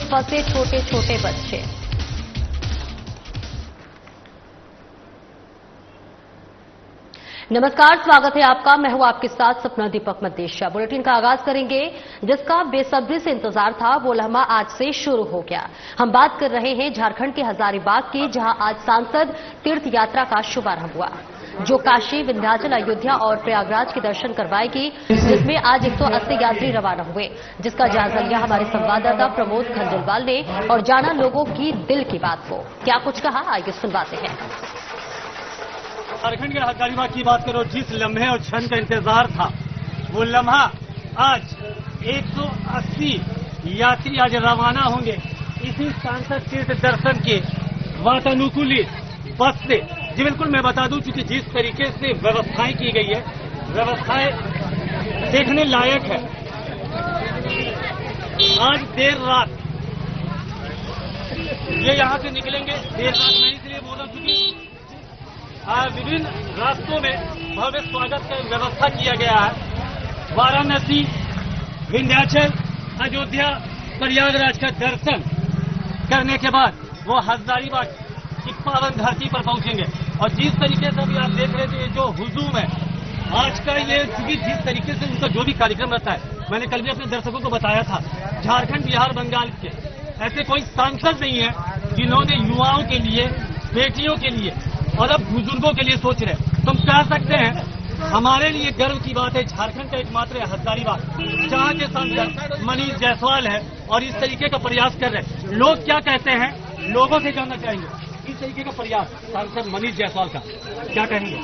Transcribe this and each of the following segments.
फंसे छोटे छोटे बच्चे। नमस्कार, स्वागत है आपका। मैं हूं आपके साथ सपना दीपक मदेशिया। बुलेटिन का आगाज करेंगे। जिसका बेसब्री से इंतजार था वो लम्हा आज से शुरू हो गया। हम बात कर रहे हैं झारखंड के हजारीबाग की, जहां आज सांसद तीर्थ यात्रा का शुभारंभ हुआ, जो काशी, विंध्याचल, अयोध्या और प्रयागराज के दर्शन करवाएगी, जिसमें आज 180 यात्री रवाना हुए, जिसका जायजा लिया हमारे संवाददाता प्रमोद खंडेलवाल ने और जाना लोगों की दिल की बात को। क्या कुछ कहा, आइए सुनवाते हैं। झारखंड के हजारीबाग की बात करो, जिस लम्हे और क्षण का इंतजार था वो लम्हा आज 180 यात्री आज रवाना होंगे इसी सांसद तीर्थ दर्शन के वातानुकूलित बस से। जी बिल्कुल, मैं बता दूं, चूंकि जिस तरीके से व्यवस्थाएं की गई है, व्यवस्थाएं देखने लायक है। आज देर रात ये यहां से निकलेंगे। देर रात मैं इसलिए बोल रहा हूं क्योंकि विभिन्न रास्तों में भव्य स्वागत का व्यवस्था किया गया है। वाराणसी, विंध्याचल, अयोध्या, प्रयागराज का दर्शन करने के बाद वो हजारीबाग की पावन धरती पर पहुंचेंगे। और जिस तरीके से अभी आप देख रहे थे, ये जो हुजूम है आज का, ये जिस तरीके से उनका जो भी कार्यक्रम रहता है, मैंने कल भी अपने दर्शकों को बताया था, झारखंड, बिहार, बंगाल के ऐसे कोई सांसद नहीं है जिन्होंने युवाओं के लिए, बेटियों के लिए और अब बुजुर्गों के लिए सोच रहे। तुम कह सकते हैं हमारे लिए गर्व की बात है, झारखंड का एकमात्र हजारीबाग जहां के सांसद मनीष जायसवाल है और इस तरीके का प्रयास कर रहे हैं। लोग क्या कहते हैं, लोगों से जानना चाहेंगे इस तरीके का प्रयास सांसद मनीष जायसवाल का, क्या कहेंगे?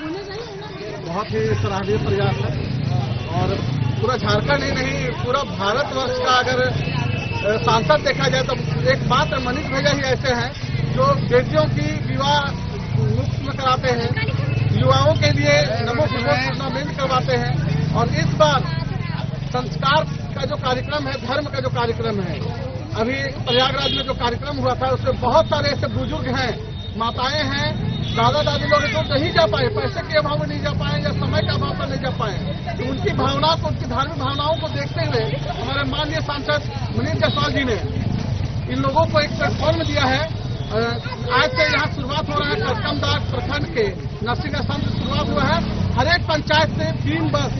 बहुत ही सराहनीय प्रयास है और पूरा झारखंड ही नहीं, पूरा भारतवर्ष का अगर सांसद देखा जाए तो एकमात्र मनीष भैया ही ऐसे हैं जो बेटियों की विवाह मुफ्त में कराते हैं, युवाओं के लिए नमो टूर्नामेंट करवाते हैं। और इस बार संस्कार का जो कार्यक्रम है, धर्म का जो कार्यक्रम है, अभी प्रयागराज में जो कार्यक्रम हुआ था उसमें बहुत सारे ऐसे बुजुर्ग हैं, माताएं हैं, दादा दादी लोग जो नहीं जा पाए, पैसे के अभाव में नहीं जा पाए या समय के अभाव में नहीं जा पाए, तो उनकी भावना को, उनकी धार्मिक भावनाओं को देखते हुए हमारे माननीय सांसद मनीष जायसवाल जी ने इन लोगों को एक प्लेटफॉर्म दिया है। आज से यहाँ शुरुआत हो रहा है कटकमदाग प्रखंड के नर्सिंग आश्रम से शुरुआत हुआ है। हर एक पंचायत से 3 बस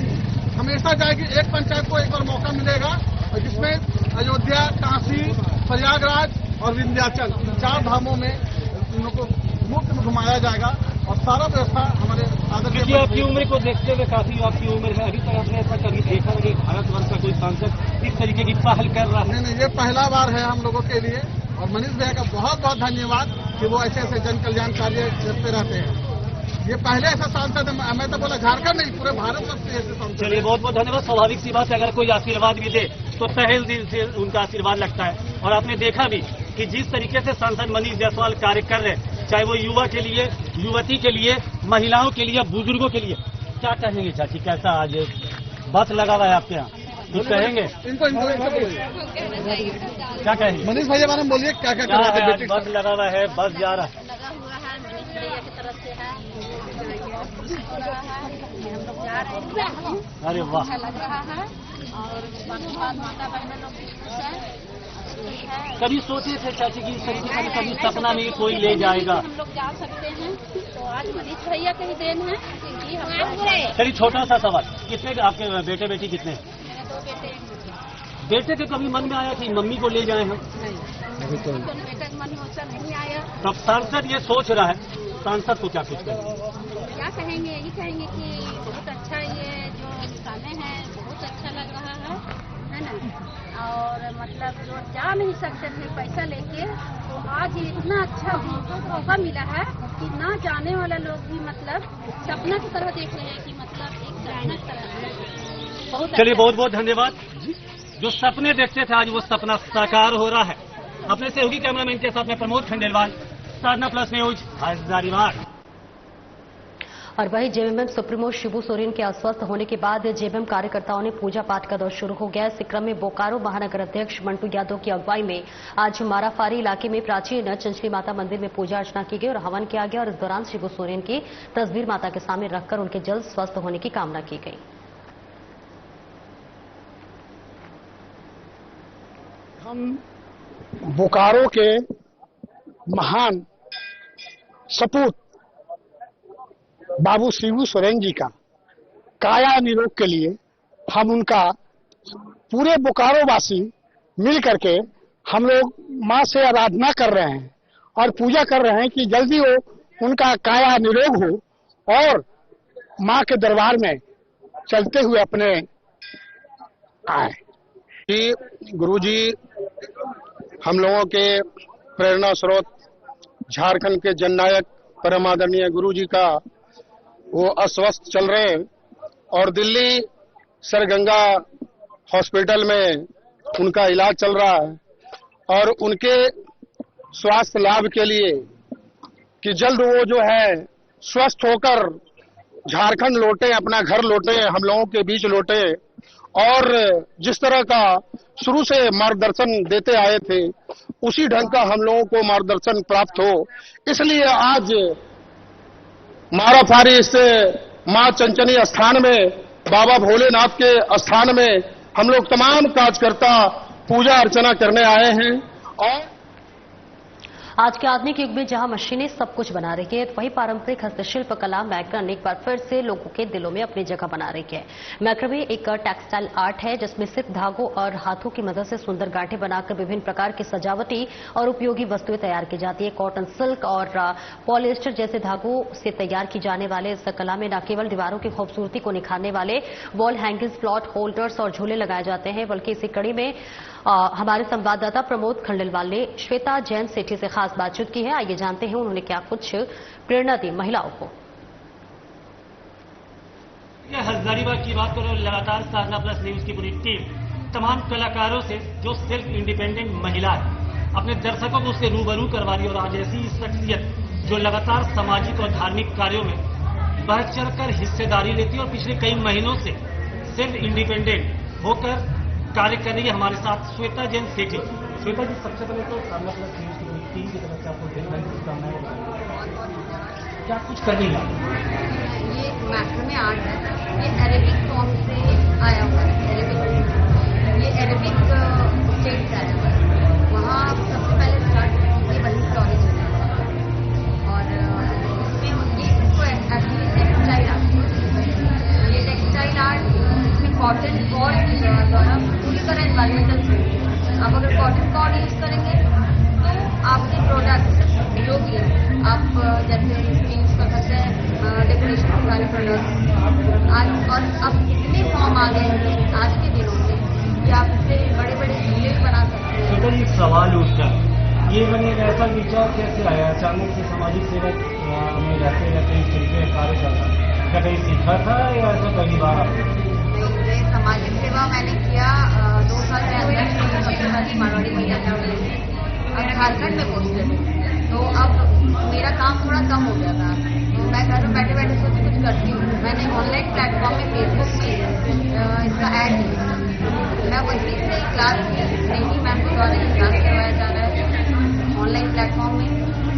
हमेशा जाएगी। एक पंचायत को एक बार मौका मिलेगा और जिसमें अयोध्या, काशी, प्रयागराज और विंध्याचल 4 धामों में उन लोगों को मुफ्त में घुमाया जाएगा और सारा व्यवस्था हमारे आदरणीय। आपकी उम्र को देखते हुए काफी आपकी उम्र है, अभी तक आपने ऐसा कभी देखा नहीं भारतवर्ष का कोई सांसद इस तरीके की पहल कर रहा है? नहीं, ये पहला बार है हम लोगों के लिए और मनीष भैया का बहुत बहुत धन्यवाद कि वो ऐसे ऐसे जन कल्याण कार्य करते रहते हैं। ये पहले ऐसा सांसद है, मैं तो बोला झारखंड नहीं, पूरे भारत वर्ष से ऐसे सांसद। चलिए, बहुत बहुत धन्यवाद। स्वाभाविक सी बात है, अगर कोई आशीर्वाद भी दे तो तहे दिल से उनका आशीर्वाद लगता है। और आपने देखा भी कि जिस तरीके से सांसद मनीष जायसवाल कार्य कर रहे हैं, चाहे वो युवा के लिए, युवती के लिए, महिलाओं के लिए, बुजुर्गों के लिए, क्या कहेंगे चाची, कैसा आज बस लगा हुआ है आपके यहाँ, कुछ कहेंगे? इनको क्या कहेंगे मनीष भैया बारे में बोलिए, क्या क्या कर रहे हैं? बस लगा हुआ है, बस जा रहा है, लगा हुआ है, मनीष भैया की तरफ से है, हम लोग जा रहे हैं। अरे वाह, अच्छा लग रहा है और माता बहन लोग भी खुश हैं। कभी सोचे थे चाची की इस तरीके का कभी सपना में कोई ले जाएगा? हम लोग जा सकते हैं, तो आज मनीष भैया का ही देन है कि हम लोग। चलिए, छोटा सा सवाल, कितने आपके बेटे बेटी कितने? मेरे 2 बेटे। बेटे के कभी मन में आया कि मम्मी को ले जाए हम? बेटे का मन होता नहीं आया। तब सांसद ये सोच रहा है, सांसद को क्या कुछ कहें? क्या कहेंगे, यही कहेंगे कि बहुत अच्छा ये जो निकाले हैं, बहुत अच्छा लग रहा है ना। और मतलब जो जा नहीं सकते थे पैसा लेके, तो आज इतना अच्छा उनको मौका मिला है कि ना जाने वाला लोग भी मतलब सपना की तरह देख रहे हैं कि मतलब एक सपना की तरह है। बहुत चलिए, बहुत बहुत धन्यवाद। जो सपने देखते थे आज वो सपना साकार हो रहा है। अपने सहयोगी कैमरामैन के साथ में प्रमोद खंडेलवाल, साधना प्लस न्यूज, हजारीबाग। और वहीं जेएमएम सुप्रीमो शिबू सोरेन के अस्वस्थ होने के बाद जेएमएम कार्यकर्ताओं ने पूजा पाठ का दौर शुरू हो गया। इस क्रम में बोकारो महानगर अध्यक्ष मंटू यादव की अगुवाई में आज माराफारी इलाके में प्राचीन चंचली माता मंदिर में पूजा अर्चना की गई और हवन किया गया और इस दौरान शिबू सोरेन की तस्वीर माता के सामने रखकर उनके जल्द स्वस्थ होने की कामना की गई। हम बोकारो के महान सपूत बाबू शिबू सोरेन जी का काया निरोग के लिए हम उनका पूरे बोकारो वासी मिल करके हम लोग माँ से आराधना कर रहे हैं और पूजा कर रहे हैं कि जल्दी वो उनका काया निरोग हो और माँ के दरबार में चलते हुए अपने आए। गुरुजी हम लोगों के प्रेरणा स्रोत झारखंड के जननायक परम आदरणीय गुरुजी का वो अस्वस्थ चल रहे हैं और दिल्ली सर गंगा हॉस्पिटल में उनका इलाज चल रहा है और उनके स्वास्थ्य लाभ के लिए कि जल्द वो जो है स्वस्थ होकर झारखंड लौटे, अपना घर लौटे, हम लोगों के बीच लौटे और जिस तरह का शुरू से मार्गदर्शन देते आए थे उसी ढंग का हम लोगों को मार्गदर्शन प्राप्त हो, इसलिए आज माराफारी से मां चंचनी स्थान में बाबा भोलेनाथ के स्थान में हम लोग तमाम कार्यकर्ता पूजा अर्चना करने आए हैं। और आज के आधुनिक युग में जहां मशीनें सब कुछ बना रही है, वहीं पारंपरिक हस्तशिल्प कला मैक्रन एक बार फिर से लोगों के दिलों में अपनी जगह बना रही है। मैक्रन एक टेक्सटाइल आर्ट है जिसमें सिर्फ धागों और हाथों की मदद से सुंदर गांठें बनाकर विभिन्न प्रकार की सजावटी और उपयोगी वस्तुएं तैयार की जाती है। कॉटन, सिल्क और पॉलिएस्टर जैसे धागों से तैयार की जाने वाले इस कला में न केवल दीवारों की खूबसूरती को निखारने वाले वॉल हैंगिंग्स, प्लॉट होल्डर्स और झूले लगाए जाते हैं, बल्कि इसी कड़ी में हमारे संवाददाता प्रमोद खंडेलवाल ने श्वेता जैन सेठी से खास बातचीत की है। आइए जानते हैं उन्होंने क्या कुछ प्रेरणा दी महिलाओं को। हजारीबाग की बात करो, लगातार साधना प्लस न्यूज की पूरी टीम तमाम कलाकारों से जो सेल्फ इंडिपेंडेंट महिला है अपने दर्शकों को उससे रूबरू करवा रही और आज ऐसी शख्सियत जो लगातार सामाजिक और धार्मिक कार्यों में बढ़ चढ़कर हिस्सेदारी लेती है और पिछले कई महीनों से सेल्फ इंडिपेंडेंट होकर कार्य कर रही है। हमारे साथ श्वेता जैन सेठी। श्वेता जी, सबसे पहले तो साधना प्लस न्यूज की पूरी टीम की तरफ से आपको क्या कुछ कर रही है? ये मैक्रमे आर्ट है, ये अरेबिक फॉर्म से आया हुआ है। ये अरेबिक स्टेट से आया हुआ है। वहाँ सबसे पहले स्टार्ट ये वही स्टोरेज है और ये इसको एक्चुअली टेक्सटाइल आर्ट, ये टेक्सटाइल आर्ट इसमें कॉटन कॉर्ड द्वारा पूरी तरह एनवायरमेंटल से आप अगर कॉटन कॉर्ड यूज करेंगे तो आपके प्रोडक्ट जो भी आप जैसे यूज कर सकते हैं डेकोरेशन के सारे प्रोडक्ट आज। और अब इतने फॉर्म आ गए हैं आज के दिनों में कि आप इससे बड़े बड़े झूले बना सकते हैं। तो एक सवाल उठता है, ये मैंने ऐसा विचार कैसे आया? अचानक से सामाजिक सेवा में रहते रहते इस तरीके का कार्य करना क्या कहीं सीखा था या ऐसा पहली बार? ये सामाजिक सेवा मैंने किया 2 साल पहले सबसे पहले मारवाड़ी महिला अब झारखंड में पोस्टेड, तो अब मेरा काम थोड़ा कम हो गया था, तो मैं घर में बैठे बैठे सोच कुछ करती हूँ। मैंने ऑनलाइन प्लेटफॉर्म में फेसबुक में इसका ऐड किया, मैं वहीं से क्लास नहीं मैम के द्वारा क्लास करवाया जा रहा है ऑनलाइन प्लेटफॉर्म में,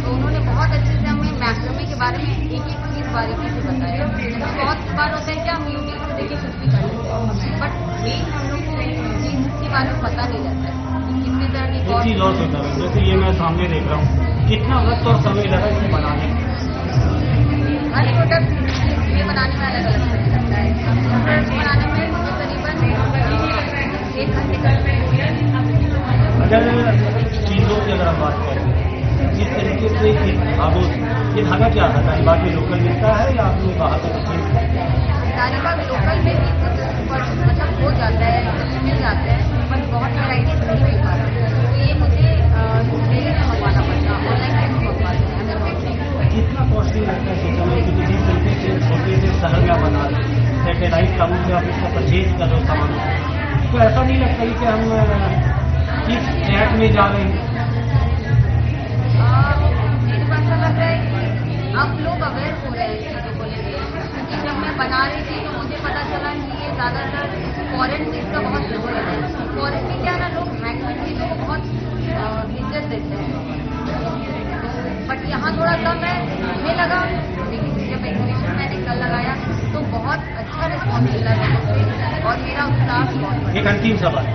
तो उन्होंने बहुत अच्छे से हमें मैक्रमे के बारे में एक एक चीज बारीकी से बताया। बहुत बार होता है कि हम यूट्यूब से देखिए कुछ भी कर लेते हैं, बट मेन हम लोग को चीज के बारे में पता नहीं रहता है कि कितने तरह की चीज और होता है। जैसे ये मैं सामने देख रहा हूँ, कितना वक्त और समय लगा इसे बनाने में? हर प्रोडक्ट ये बनाने में अलग अलग समय लगता है। प्रोडक्ट बनाने में मुझे करीबन 1 घंटे का। अगर चीजों की अगर हम बात करें, जिस तरीके से ये धागा क्या है? हजारीबाग में लोकल मिलता है या आपने बाहर से? हजारीबाग लोकल में मतलब हो जाता है, मिल जाता है, पर बहुत वैराइटीज नहीं मिल पाता, तो ये मुझे दिल्ली से मंगवाना पड़ता, ऑनलाइन कैसे मंगवाते हैं हमें। कितना कॉस्टली लगता है सोचा में कि जिस तरीके से छोटे से शहर में बना सैटेलाइट कानून से आप इसका परचेज कर रहे हो सामान, तो ऐसा नहीं लगता कि हम किस ट्रैक में जा रहे हैं? मेरे को ऐसा लग रहा है कि अब लोग अवेयर हो रहे हैं चीज़ों को लेकर, क्योंकि जब मैं बना रही थी तो मुझे पता चला कि ये ज़्यादातर फॉरेन में इसका बहुत जरूरत है। फॉरेन में क्या ना लोग हैंडमेड चीज़ों को बहुत इज्जत देते हैं, बट यहाँ थोड़ा कम है। हमें लगा, लेकिन जब एग्जीबिशन मैंने कल लगाया तो बहुत अच्छा रिस्पॉन्स मिला है और मेरा उत्साह बहुत। एक अंतिम सवाल,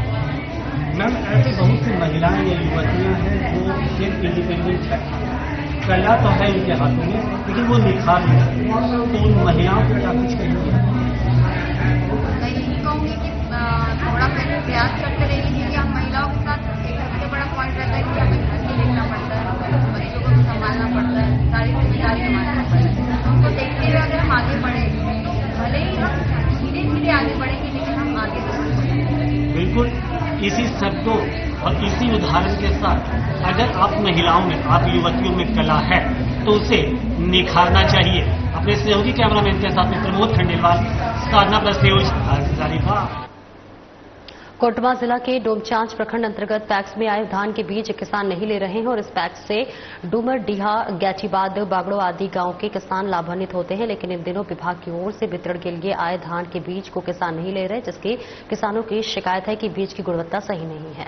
मैम ऐसी बहुत सी महिलाएं या युवतियां हैं जो सेल्फ इंडिपेंडेंट है, कला तो है उनके हाथों में लेकिन वो निखार नहीं है, तो उन महिलाओं को क्या कुछ कहेंगे? मैं यही कहूँगी कि थोड़ा प्रयास करते रहिए, क्योंकि हम महिलाओं के साथ एक सबसे बड़ा पॉइंट रहता है कि हमें घर भी देखना पड़ता है, बच्चों को भी संभालना पड़ता है, सारी जिम्मेदारी हमारे ऊपर है। तो उनको देखते हुए अगर हम आगे बढ़े तो भले ही हम धीरे धीरे आगे बढ़ेंगे, लेकिन हम आगे जरूर बढ़ेंगे। बिल्कुल इसी शब्दों और इसी उदाहरण के साथ अगर आप महिलाओं में, आप युवतियों में कला है तो उसे निखारना चाहिए। अपने सहयोगी कैमरामैन के साथ में प्रमोद खंडेलवाल, साधना प्लस न्यूज, हजारीबाग। कोटवा जिला के डोमचांच प्रखंड अंतर्गत पैक्स में आए धान के बीज किसान नहीं ले रहे हैं और इस पैक्स से डूमर, डीहा, गैचीबाद, बागड़ो आदि गांव के किसान लाभान्वित होते हैं, लेकिन इन दिनों विभाग की ओर से वितरण के लिए आए धान के बीज को किसान नहीं ले रहे, जिसकी किसानों की शिकायत है कि बीज की गुणवत्ता सही नहीं है।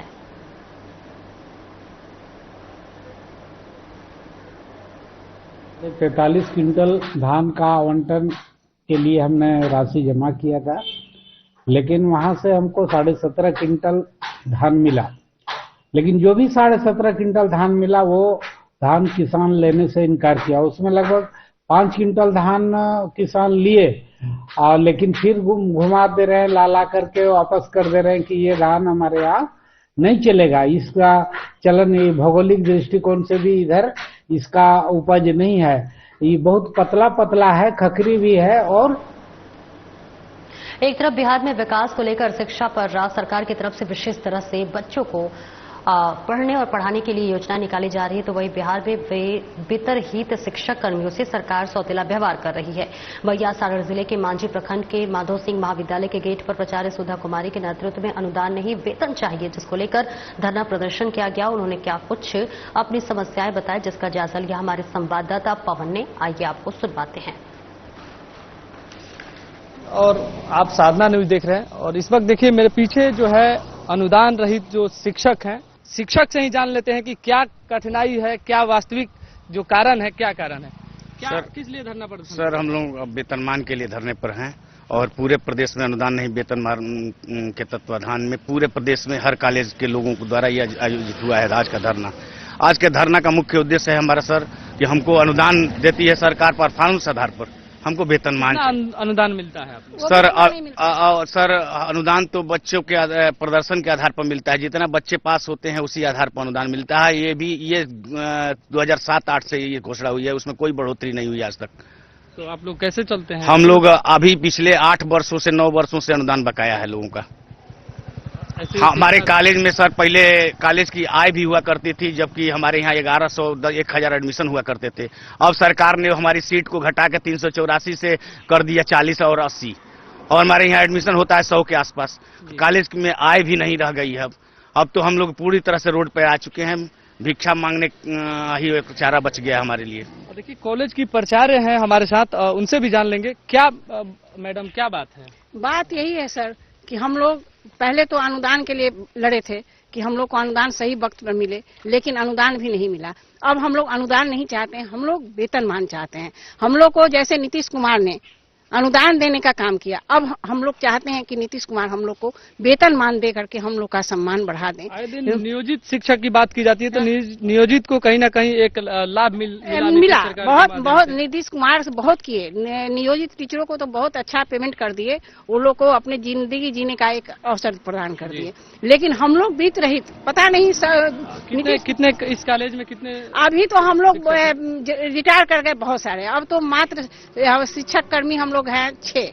43 क्विंटल धान का आवंटन के लिए हमने राशि जमा किया था, लेकिन वहां से हमको 17.5 क्विंटल धान मिला। लेकिन जो भी 17.5 क्विंटल धान मिला वो धान किसान लेने से इनकार किया। उसमें लगभग 5 क्विंटल धान किसान लिए, और लेकिन फिर घुमा दे रहे हैं, ला करके वापस कर दे रहे हैं कि ये धान हमारे यहाँ नहीं चलेगा। इसका चलन भौगोलिक दृष्टिकोण से भी इधर इसका उपज नहीं है, ये बहुत पतला पतला है, खखरी भी है। और एक तरफ बिहार में विकास को लेकर शिक्षा पर राज्य सरकार की तरफ से विशेष तरह से बच्चों को पढ़ने और पढ़ाने के लिए योजना निकाली जा रही है, तो वहीं बिहार में बेतरहीत शिक्षक कर्मियों से सरकार सौतेला व्यवहार कर रही है। वहीं सागर जिले के मांझी प्रखंड के माधो सिंह महाविद्यालय के गेट पर प्राचार्य सुधा कुमारी के नेतृत्व में अनुदान नहीं वेतन चाहिए, जिसको लेकर धरना प्रदर्शन किया गया। उन्होंने क्या कुछ अपनी समस्याएं बताई, जिसका जायजा लिया हमारे संवाददाता पवन ने। आइए आपको सुनवाते हैं। और आप साधना न्यूज देख रहे हैं, और इस वक्त देखिए मेरे पीछे जो है अनुदान रहित जो शिक्षक हैं, शिक्षक से ही जान लेते हैं कि क्या कठिनाई है, क्या वास्तविक जो कारण है, क्या कारण है, क्या सर, किस लिए धरना प्रदर्शन? सर हम लोग वेतनमान के लिए धरने पर हैं, और पूरे प्रदेश में अनुदान नहीं वेतनमान के तत्वाधान में पूरे प्रदेश में हर कॉलेज के लोगों को द्वारा यह आयोजित हुआ है आज का धरना। आज के धरना का मुख्य उद्देश्य है हमारा सर कि हमको अनुदान देती है सरकार परफॉर्मेंस आधार पर, हमको वेतनमान अनुदान मिलता है आपको? सर अनुदान तो बच्चों के प्रदर्शन के आधार पर मिलता है, जितना बच्चे पास होते हैं उसी आधार पर अनुदान मिलता है। ये 2007-8 से ये घोषणा हुई है, उसमें कोई बढ़ोतरी नहीं हुई आज तक। तो आप लोग कैसे चलते हैं? हम लोग अभी पिछले 8 वर्षों से 9 वर्षों से अनुदान बकाया है लोगों का। हमारे कॉलेज में सर पहले कॉलेज की आय भी हुआ करती थी, जबकि हमारे यहाँ 1100-1000 एडमिशन हुआ करते थे। अब सरकार ने हमारी सीट को घटा के 384 से कर दिया 40 और 80, और हमारे यहाँ एडमिशन होता है 100 के आसपास। कॉलेज में आय भी नहीं रह गई है। अब तो हम लोग पूरी तरह से रोड पर आ चुके हैं, भिक्षा मांगने ही एक चारा बच गया हमारे लिए। देखिए कॉलेज की प्राचार्य हैं हमारे साथ, उनसे भी जान लेंगे। क्या मैडम क्या बात है? बात यही है सर कि हम लोग पहले तो अनुदान के लिए लड़े थे कि हम लोग को अनुदान सही वक्त पर मिले, लेकिन अनुदान भी नहीं मिला। अब हम लोग अनुदान नहीं चाहते हैं, हम लोग वेतनमान चाहते हैं। हम लोग को जैसे नीतीश कुमार ने अनुदान देने का काम किया, अब हम लोग चाहते हैं कि नीतीश कुमार हम लोग को वेतनमान दे करके हम लोग का सम्मान बढ़ा दें। आए दिन नियोजित शिक्षक की बात की जाती है, तो नियोजित को कहीं ना कहीं एक लाभ मिला। बहुत नीतीश कुमार बहुत किए, नियोजित टीचरों को तो बहुत अच्छा पेमेंट कर दिए, वो लोग को अपनी जिंदगी जीने का एक अवसर प्रदान कर दिए। लेकिन हम लोग बीत रहित पता नहीं कितने इस कॉलेज में कितने, अभी तो हम लोग रिटायर कर गए बहुत सारे, अब तो मात्र शिक्षक कर्मी हम लोग हैं 6।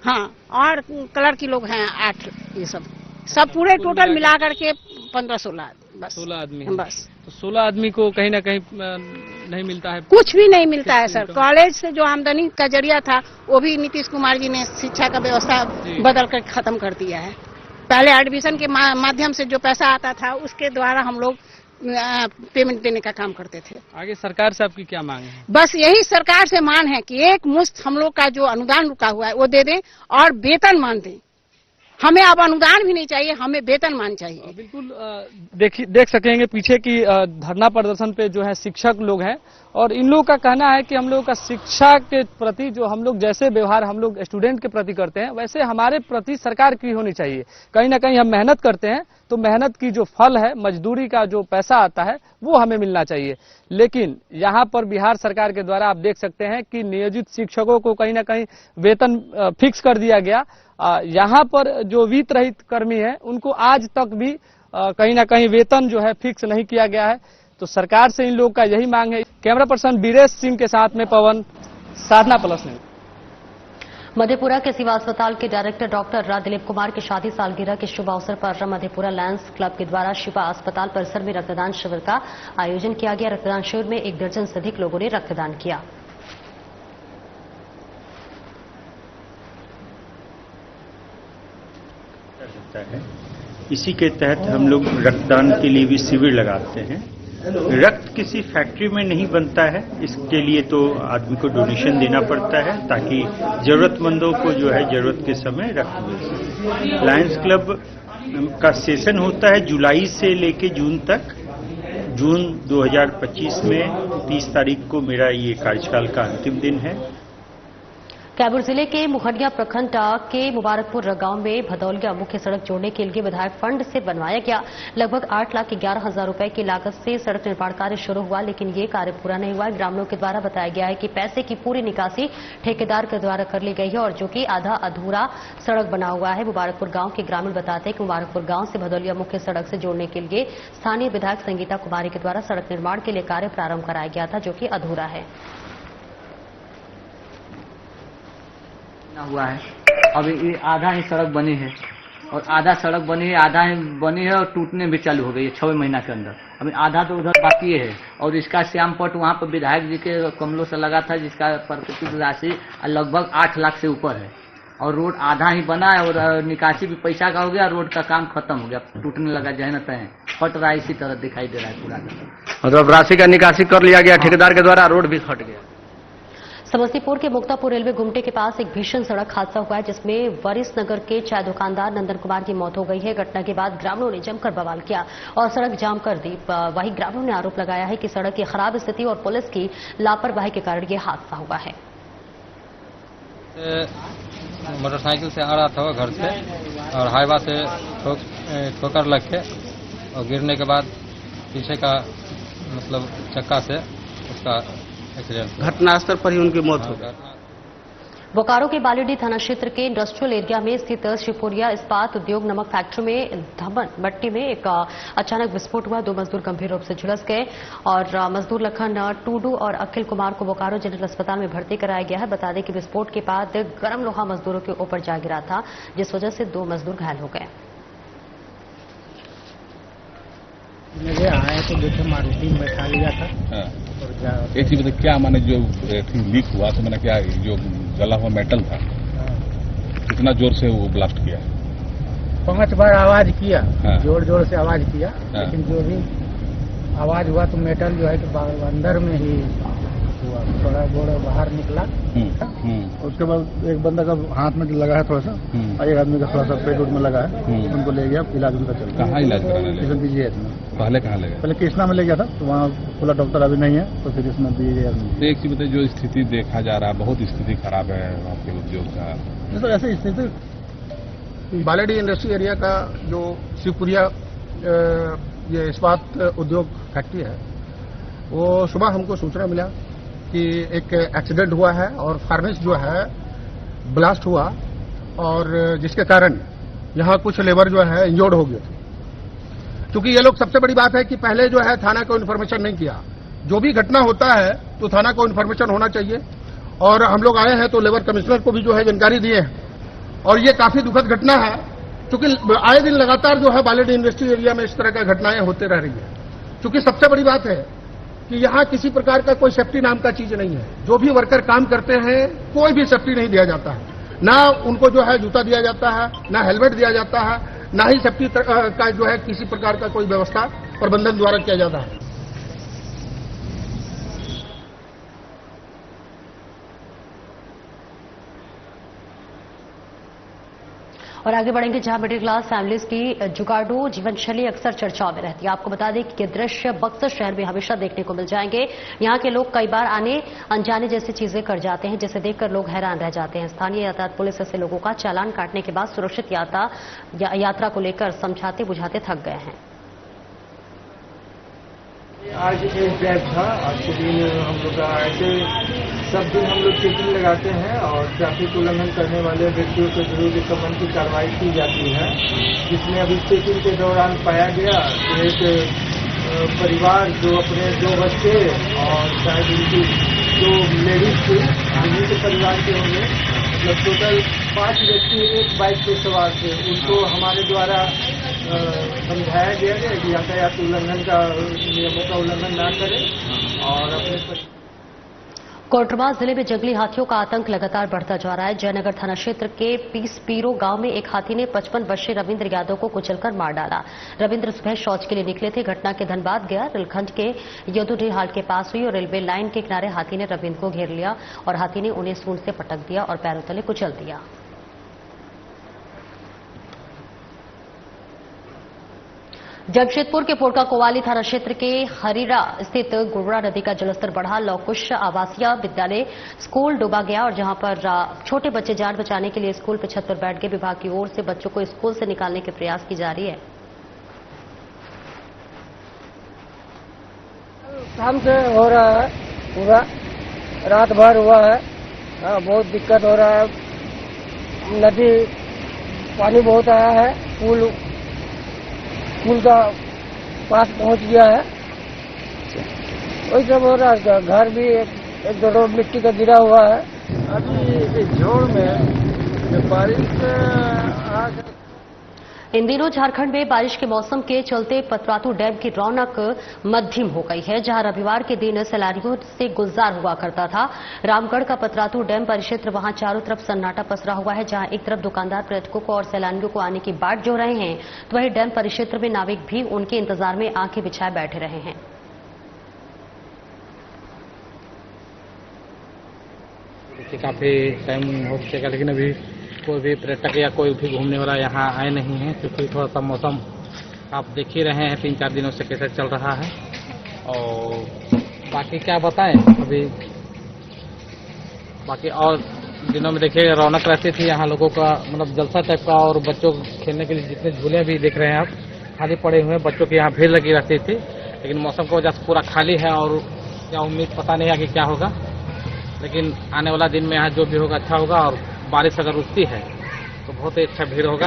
हाँ, और कलर की लोग हैं 8। ये सब पूरे टोटल मिला करके 15-16 बस 16 आदमी बस। तो 16 आदमी को कहीं ना कहीं नहीं मिलता है, कुछ भी नहीं मिलता है सर। कॉलेज से जो आमदनी का जरिया था वो भी नीतीश कुमार जी ने शिक्षा का व्यवस्था बदल कर खत्म कर दिया है। पहले एडमिशन के माध्यम से जो पैसा आता था उसके द्वारा हम लोग पेमेंट देने का काम करते थे। आगे सरकार से आपकी क्या मांग है? बस यही सरकार से मांग है कि एक मुश्त हम लोग का जो अनुदान रुका हुआ है वो दे दें और वेतन मान दें। हमें अब अनुदान भी नहीं चाहिए, हमें वेतन मान चाहिए। बिल्कुल देख सकेंगे पीछे की धरना प्रदर्शन पे जो है शिक्षक लोग हैं, और इन लोगों का कहना है कि हम लोगों का शिक्षा के प्रति जो हम लोग जैसे व्यवहार हम लोग स्टूडेंट के प्रति करते हैं, वैसे हमारे प्रति सरकार की होनी चाहिए। कहीं ना कहीं हम मेहनत करते हैं तो मेहनत की जो फल है, मजदूरी का जो पैसा आता है वो हमें मिलना चाहिए। लेकिन यहाँ पर बिहार सरकार के द्वारा आप देख सकते हैं कि नियोजित शिक्षकों को कहीं ना कहीं वेतन फिक्स कर दिया गया। यहाँ पर जो वित्त रहित कर्मी है उनको आज तक भी कहीं ना कहीं वेतन जो है फिक्स नहीं किया गया है। तो सरकार से इन लोगों का यही मांग है। कैमरा पर्सन बीरेश सिंह के साथ में पवन, साधना प्लस न्यूज। मधेपुरा के सिवा अस्पताल के डायरेक्टर डॉक्टर दिलीप कुमार की शादी सालगिरह के शुभ अवसर पर मधेपुरा लायंस क्लब के द्वारा शिवा अस्पताल परिसर में रक्तदान शिविर का आयोजन किया गया। रक्तदान शिविर में 1 दर्जन से अधिक लोगों ने रक्तदान किया। इसी के तहत हम लोग रक्तदान के लिए भी शिविर लगाते हैं। रक्त किसी फैक्ट्री में नहीं बनता है, इसके लिए तो आदमी को डोनेशन देना पड़ता है ताकि जरूरतमंदों को जो है जरूरत के समय रक्त मिल सके। लायंस क्लब का सेशन होता है जुलाई से लेके जून तक। जून 2025 में 30 तारीख को मेरा ये कार्यकाल का अंतिम दिन है। कैमूर जिले के मुखनिया प्रखंड के मुबारकपुर गांव में भदौलिया मुख्य सड़क जोड़ने के लिए विधायक फंड से बनवाया गया लगभग 8,11,000 रुपए की लागत से सड़क निर्माण कार्य शुरू हुआ, लेकिन ये कार्य पूरा नहीं हुआ। ग्रामीणों के द्वारा बताया गया है कि पैसे की पूरी निकासी ठेकेदार के द्वारा कर ली गई है और जो कि आधा अधूरा सड़क बना हुआ है। मुबारकपुर गांव के ग्रामीण बताते हैं कि मुबारकपुर गांव से भदौलिया मुख्य सड़क से जोड़ने के लिए स्थानीय विधायक संगीता कुमारी के द्वारा सड़क निर्माण के लिए कार्य प्रारंभ कराया गया था, जो कि अधूरा है। हुआ है अभी ये आधा ही सड़क बनी है और आधा सड़क बनी है, आधा ही बनी है और टूटने भी चालू हो गई है 6 महीना के अंदर। अभी आधा तो उधर बाकी है और इसका श्यामपट वहाँ पर विधायक जी के कमलों से लगा था, जिसका प्रकृति राशि लगभग 8 लाख से ऊपर है और रोड आधा ही बना है और निकासी भी पैसा का हो गया, रोड का काम खत्म हो गया, टूटने लगा, जहन तय फट रहा है, इसी तरह दिखाई दे रहा है पूरा। मतलब राशि का निकासी कर लिया गया ठेकेदार के द्वारा, रोड भी फट गया। समस्तीपुर के मुक्तापुर रेलवे गुमटे के पास एक भीषण सड़क हादसा हुआ है, जिसमें वरिष्ठ नगर के चाय दुकानदार नंदन कुमार की मौत हो गई है। घटना के बाद ग्रामीणों ने जमकर बवाल किया और सड़क जाम कर दी। वहीं ग्रामीणों ने आरोप लगाया है कि सड़क की खराब स्थिति और पुलिस की लापरवाही के कारण यह हादसा हुआ है। मोटरसाइकिल से आ रहा था वो घर से और हाईवा से ठोकर लग के और गिरने के बाद पीछे का मतलब चक्का से उसका घटनास्थल पर ही उनकी मौत हो गई। बोकारो के बालीडीह थाना क्षेत्र के इंडस्ट्रियल एरिया में स्थित शिवपुरिया इस्पात उद्योग नमक फैक्ट्री में धमन भट्टी में एक अचानक विस्फोट हुआ। 2 मजदूर गंभीर रूप से झुलस गए और मजदूर लखन टूडू और अखिल कुमार को बोकारो जनरल अस्पताल में भर्ती कराया गया है। बता दें कि विस्फोट के बाद गर्म लोहा मजदूरों के ऊपर जा गिरा था, जिस वजह से 2 मजदूर घायल हो गए। मुझे आए तो देखे मारुति में बैठा लिया था। एक चीज बताइए, क्या माने जो लीक हुआ तो मैंने क्या जो गला हुआ मेटल था कितना जोर से वो ब्लास्ट किया? 5 बार आवाज किया, जोर जोर से आवाज किया, लेकिन जो भी आवाज हुआ तो मेटल जो है कि अंदर में ही हुआ, थोड़ा गोड़ा बाहर निकला। उसके बाद एक बंदा का हाथ में लगा है थोड़ा सा और एक आदमी का थोड़ा सा पेट में लगा है, उनको ले गया, इलाज उनका चल रहा है। कहाँ इलाज कराने किशन दीजिए पहले कहाँ ले गया? पहले कृष्णा में ले गया था, तो वहाँ खुला डॉक्टर अभी नहीं है, तो फिर इसमें दिए गए। तो एक चीज बताइए, जो स्थिति देखा जा रहा है बहुत स्थिति खराब है आपके उद्योग का। तो ऐसे स्थिति बालीडीह इंडस्ट्री एरिया का जो शिवपुरिया ये इस्पात उद्योग फैक्ट्री है, वो सुबह हमको सूचना मिला कि एक एक्सीडेंट हुआ है और फार्नेस जो है ब्लास्ट हुआ और जिसके कारण यहाँ कुछ लेबर जो है इंजर्ड हो गए थे। क्योंकि ये लोग, सबसे बड़ी बात है कि पहले जो है थाना को इन्फॉर्मेशन नहीं किया। जो भी घटना होता है तो थाना को इन्फॉर्मेशन होना चाहिए और हम लोग आए हैं तो लेबर कमिश्नर को भी जो है जानकारी दिए हैं और ये काफी दुखद घटना है, क्योंकि आए दिन लगातार जो है बालीडीह इंडस्ट्री एरिया में इस तरह की घटनाएं होते रह रही है। क्योंकि सबसे बड़ी बात है कि यहाँ किसी प्रकार का कोई सेफ्टी नाम का चीज नहीं है। जो भी वर्कर काम करते हैं कोई भी सेफ्टी नहीं दिया जाता है, ना उनको जो है जूता दिया जाता है, ना हेलमेट दिया जाता है, ना ही सेफ्टी का जो है किसी प्रकार का कोई व्यवस्था प्रबंधन द्वारा किया जाता है। और आगे बढ़ेंगे जहां मिडिल क्लास फैमिलीज की जुगाड़ू जीवन शैली अक्सर चर्चाओं में रहती है। आपको बता दें कि ये दृश्य बक्सर शहर में हमेशा देखने को मिल जाएंगे। यहाँ के लोग कई बार आने अनजाने जैसी चीजें कर जाते हैं, जिसे देखकर लोग हैरान रह जाते हैं। स्थानीय यातायात पुलिस ऐसे लोगों का चालान काटने के बाद सुरक्षित यात्रा को लेकर समझाते बुझाते थक गए हैं। आज एक ड्राइव था। आज के दिन हम लोग का ऐसे सब दिन हम लोग चेकिंग लगाते हैं और ट्रैफिक उल्लंघन करने वाले व्यक्तियों के विरुद्ध संबंध की कार्रवाई की जाती है, जिसमें अभी चेकिंग के दौरान पाया गया कि एक परिवार जो अपने 2 बच्चे और शायद उनकी 2 लेडीज थी, उन्हीं के परिवार के होंगे, मतलब टोटल 5 व्यक्ति एक बाइक पे सवार थे। उनको हमारे द्वारा समझाया गया है कि यातायात उल्लंघन का नियमों का उल्लंघन ना करें और अपने कोटरमा जिले में जंगली हाथियों का आतंक लगातार बढ़ता जा रहा है। जयनगर थाना क्षेत्र के पीसपीरो गांव में एक हाथी ने 55 वर्षीय रविंद्र यादव को कुचलकर मार डाला। रविंद्र सुबह शौच के लिए निकले थे। घटना के धनबाद गया रेलखंड के यदुडीह हाट के पास हुई और रेलवे लाइन के किनारे हाथी ने रविंद्र को घेर लिया और हाथी ने उन्हें सूंड से पटक दिया और पैरों तले कुचल दिया। जमशेदपुर के पोड़का कोवाली थाना क्षेत्र के हरीरा स्थित गुड़रा नदी का जलस्तर बढ़ा। लौकुश आवासीय विद्यालय स्कूल डूबा गया और जहां पर छोटे बच्चे जान बचाने के लिए स्कूल पर छत पर बैठ गए। विभाग की ओर से बच्चों को स्कूल से निकालने के प्रयास की जा रही है। शाम से हो रहा है, पूरा रात भर हुआ है। बहुत दिक्कत हो रहा है। नदी पानी बहुत आया है, पुल का पास पहुंच गया है। वही सब हो रहा है। घर भी एक 2 रोड मिट्टी का गिरा हुआ है। अभी जोड़ में बारिश इन दिनों झारखंड में बारिश के मौसम के चलते पतरातू डैम की रौनक मध्यम हो गई है। जहां रविवार के दिन सैलानियों से गुलजार हुआ करता था। रामगढ़ का पतरातू डैम परिक्षेत्र, वहां चारों तरफ सन्नाटा पसरा हुआ है। जहां एक तरफ दुकानदार पर्यटकों को और सैलानियों को आने की बाट जो रहे हैं, तो वहीं डैम परिक्षेत्र में नाविक भी उनके इंतजार में आंखें बिछाए बैठे रहे हैं। काफी टाइम हो चुका, लेकिन अभी कोई भी पर्यटक या कोई भी घूमने वाला यहाँ आए नहीं है, क्योंकि थोड़ा सा मौसम आप देख ही रहे हैं 3-4 दिनों से कैसे चल रहा है। और बाकी क्या बताएं, अभी बाकी और दिनों में देखिए रौनक रहती थी यहाँ लोगों का, मतलब जलसा टाइप का। और बच्चों खेलने के लिए जितने झूले भी देख रहे हैं आप, खाली पड़े हुए हैं। बच्चों की यहाँ भीड़ लगी रहती थी, लेकिन मौसम की वजह से पूरा खाली है। और क्या उम्मीद पता नहीं है कि क्या होगा, लेकिन आने वाला दिन में यहाँ जो भी होगा अच्छा होगा। और बारिश अगर रुकती है तो बहुत ही अच्छा भीड़ होगा।